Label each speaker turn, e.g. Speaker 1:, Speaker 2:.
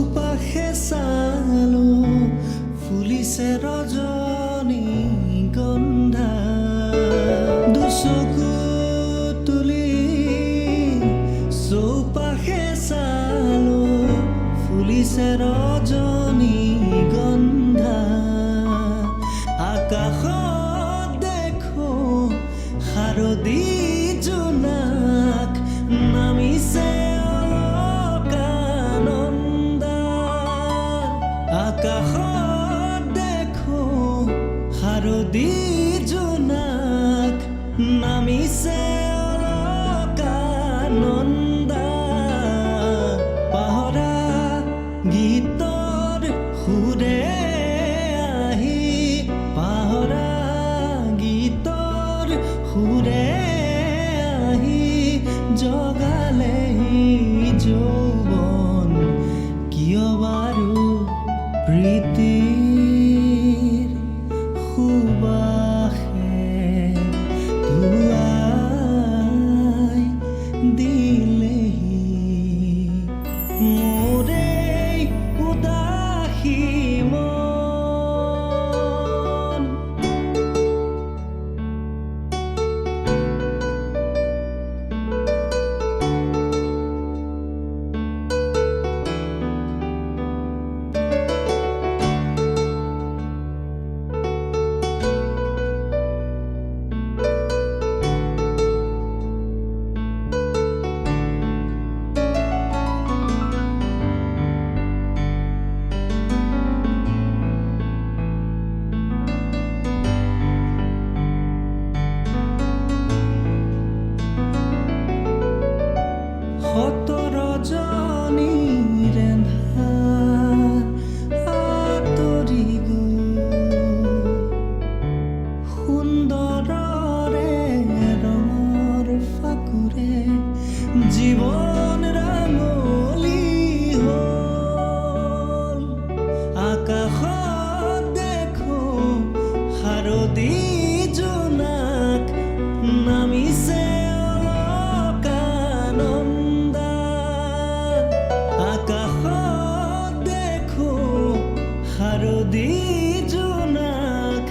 Speaker 1: চৌপাশে চালো ফুলিছে ৰজনী গন্ধা দুচকু তুলি চৌপাশে চালো ফুলিছে ৰজনী গন্ধা আকাশত দেখো শাৰদী জোনাক নামিছে আকাশত দেখো শাৰদী জোনাক নামিছে অলকানন্দা পাহৰা গীতৰ সুৰে আহি পাহৰা গীতৰ সুৰে আহি জগালেহি যৌৱন কিয় বাৰু প্ৰীতিৰ সুবাসে ধুৱাই দিলেহি মোৰে উদাসী মন। জীৱন ৰাঙলী হ'ল আকাশত দেখো শাৰদী জোনাক নামিছে অলকানন্দা আকাশত দেখো শাৰদী জোনাক